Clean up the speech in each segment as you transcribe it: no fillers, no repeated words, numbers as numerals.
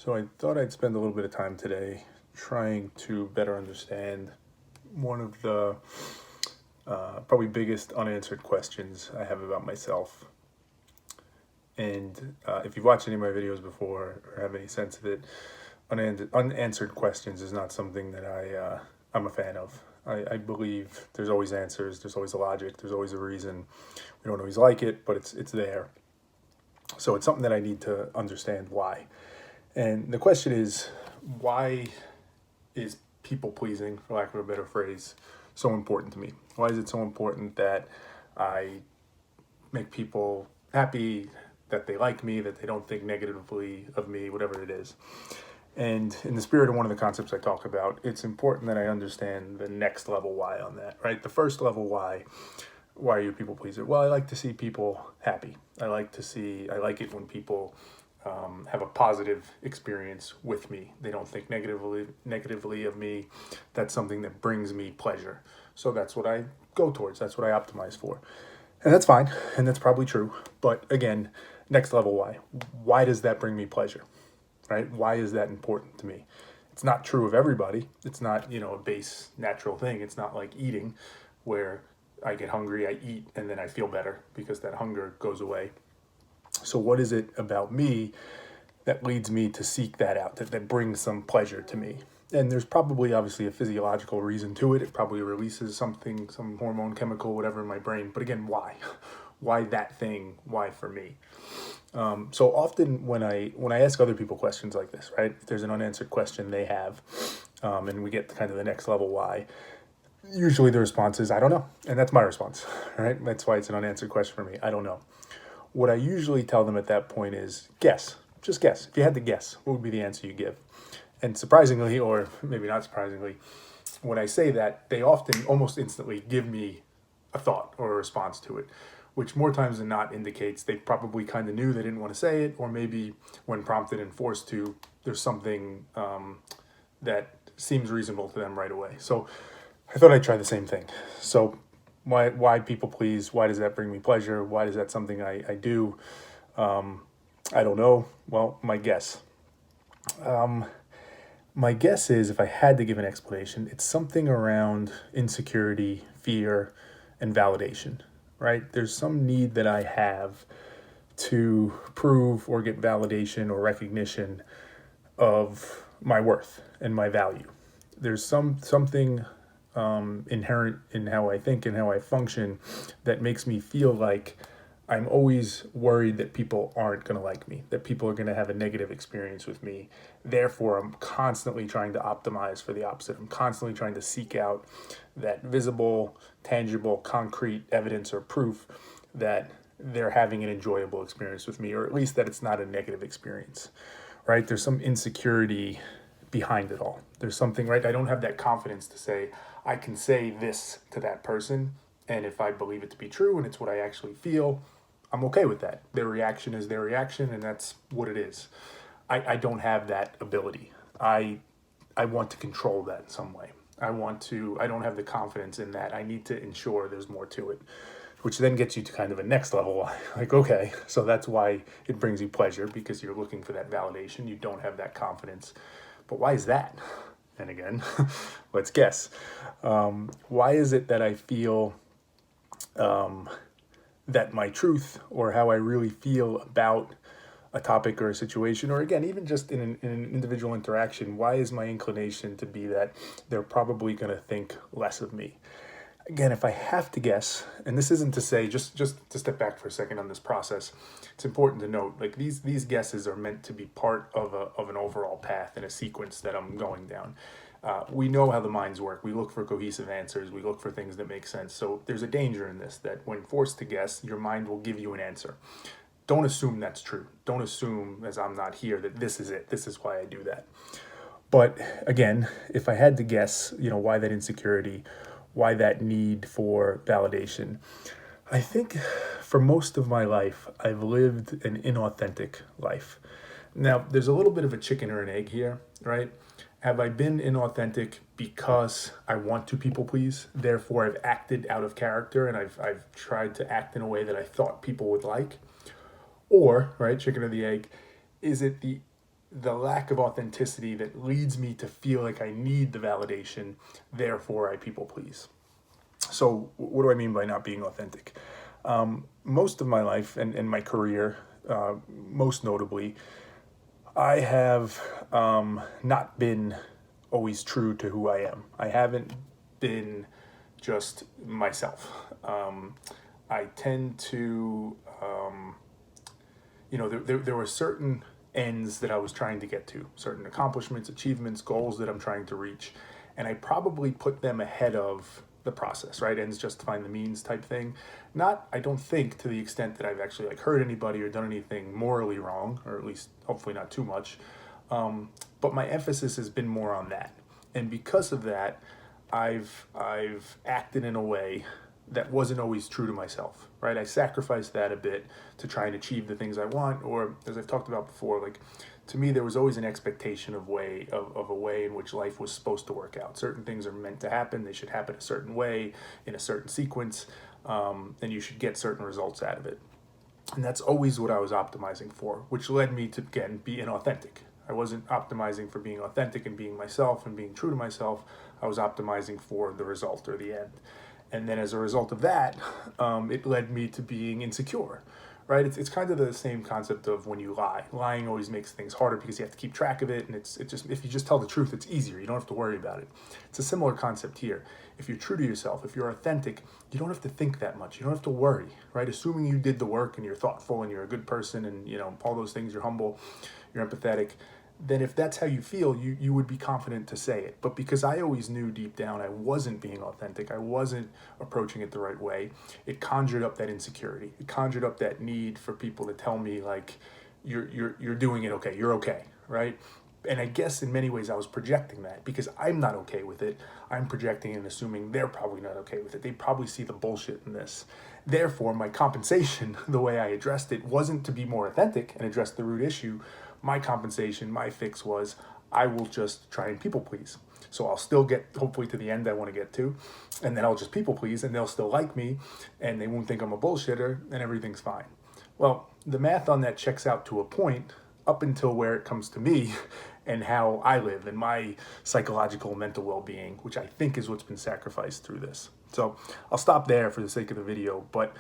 So I thought I'd spend a little bit of time today trying to better understand one of the probably biggest unanswered questions I have about myself. And if you've watched any of my videos before or have any sense of it, unanswered questions is not something that I'm a fan of. I believe there's always answers, there's always a logic, there's always a reason. We don't always like it, but it's there. So it's something that I need to understand why. And the question is, why is people pleasing, for lack of a better phrase, so important to me? Why is it so important that I make people happy, that they like me, that they don't think negatively of me, whatever it is? And in the spirit of one of the concepts I talk about, it's important that I understand the next level why on that, right? The first level why are you a people pleaser? Well, I like to see people happy. I like it when people have a positive experience with me. They don't think negatively of me. That's something that brings me pleasure. So that's what I go towards. That's what I optimize for. And that's fine. And that's probably true. But again, next level why. Why does that bring me pleasure? Right? Why is that important to me? It's not true of everybody. It's not, a base natural thing. It's not like eating where I get hungry, I eat, and then I feel better because that hunger goes away. So what is it about me that leads me to seek that out, that brings some pleasure to me? And there's probably obviously a physiological reason to it. It probably releases something, some hormone, chemical, whatever in my brain. But again, why? Why that thing? Why for me? So often when I ask other people questions like this, right? If there's an unanswered question they have, and we get to kind of the next level why, usually the response is I don't know, and that's my response, right? That's why it's an unanswered question for me. I don't know. What I usually tell them at that point is guess. Just guess. If you had to guess, what would be the answer you give? And surprisingly, or maybe not surprisingly, when I say that, they often almost instantly give me a thought or a response to it, which more times than not indicates they probably kind of knew they didn't want to say it, or maybe when prompted and forced to, there's something that seems reasonable to them right away. So I thought I'd try the same thing. So why people please? Why does that bring me pleasure? Why is that something I do? I don't know. Well, my guess. My guess is if I had to give an explanation, it's something around insecurity, fear, and validation, right? There's some need that I have to prove or get validation or recognition of my worth and my value. There's something inherent in how I think and how I function that makes me feel like I'm always worried that people aren't going to like me, that people are going to have a negative experience with me. Therefore, I'm constantly trying to optimize for the opposite. I'm constantly trying to seek out that visible, tangible, concrete evidence or proof that they're having an enjoyable experience with me, or at least that it's not a negative experience, right? There's some insecurity behind it all. There's something, right? I don't have that confidence to say, I can say this to that person, and if I believe it to be true and it's what I actually feel, I'm okay with that. Their reaction is their reaction, and that's what it is. I don't have that ability. I want to control that in some way. I don't have the confidence in that. I need to ensure there's more to it, which then gets you to kind of a next level. Like, okay, so that's why it brings you pleasure, because you're looking for that validation. You don't have that confidence. But why is that? And again, let's guess. Why is it that I feel that my truth or how I really feel about a topic or a situation, or again, even just in an individual interaction, why is my inclination to be that they're probably going to think less of me? Again, if I have to guess, and this isn't to say, just to step back for a second on this process, it's important to note, like these guesses are meant to be part of an overall path and a sequence that I'm going down. We know how the minds work. We look for cohesive answers. We look for things that make sense. So there's a danger in this, that when forced to guess, your mind will give you an answer. Don't assume that's true. Don't assume, as I'm not here, that this is it. This is why I do that. But again, if I had to guess, why that insecurity, why that need for validation, I think for most of my life, I've lived an inauthentic life. Now, there's a little bit of a chicken or an egg here, right? Have I been inauthentic because I want to people please? Therefore, I've acted out of character and I've tried to act in a way that I thought people would like? Or, right, chicken or the egg, is it the lack of authenticity that leads me to feel like I need the validation, therefore I people please. So what do I mean by not being authentic? Most of my life and my career, most notably, I have not been always true to who I am. I haven't been just myself. I tend to, there were certain ends that I was trying to get to, certain accomplishments, achievements, goals that I'm trying to reach, and I probably put them ahead of the process, right? Ends justifying the means type thing. Not, I don't think, to the extent that I've actually like hurt anybody or done anything morally wrong, or at least hopefully not too much. But my emphasis has been more on that, and because of that, I've acted in a way that wasn't always true to myself, right? I sacrificed that a bit to try and achieve the things I want, or as I've talked about before, like to me, there was always an expectation of a way in which life was supposed to work out. Certain things are meant to happen; they should happen a certain way, in a certain sequence, and you should get certain results out of it. And that's always what I was optimizing for, which led me to, again, be inauthentic. I wasn't optimizing for being authentic and being myself and being true to myself. I was optimizing for the result or the end. And then as a result of that, it led me to being insecure, right? It's kind of the same concept of when you lie. Lying always makes things harder because you have to keep track of it, and it just, if you just tell the truth, it's easier. You don't have to worry about it. It's a similar concept here. If you're true to yourself, if you're authentic, you don't have to think that much. You don't have to worry, right? Assuming you did the work and you're thoughtful and you're a good person and, all those things, you're humble, you're empathetic, then if that's how you feel, you would be confident to say it. But because I always knew deep down I wasn't being authentic, I wasn't approaching it the right way, it conjured up that insecurity. It conjured up that need for people to tell me, like, you're doing it okay, you're okay, right? And I guess in many ways I was projecting that because I'm not okay with it. I'm projecting and assuming they're probably not okay with it. They probably see the bullshit in this. Therefore, my compensation, the way I addressed it, wasn't to be more authentic and address the root issue. My compensation, my fix was I will just try and people please. So I'll still get hopefully to the end I want to get to, and then I'll just people please and they'll still like me and they won't think I'm a bullshitter and everything's fine. Well, the math on that checks out to a point up until where it comes to me and how I live and my psychological and mental well-being, which I think is what's been sacrificed through this. So I'll stop there for the sake of the video, but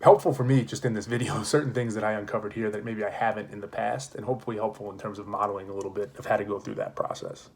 helpful for me just in this video, certain things that I uncovered here that maybe I haven't in the past, and hopefully helpful in terms of modeling a little bit of how to go through that process.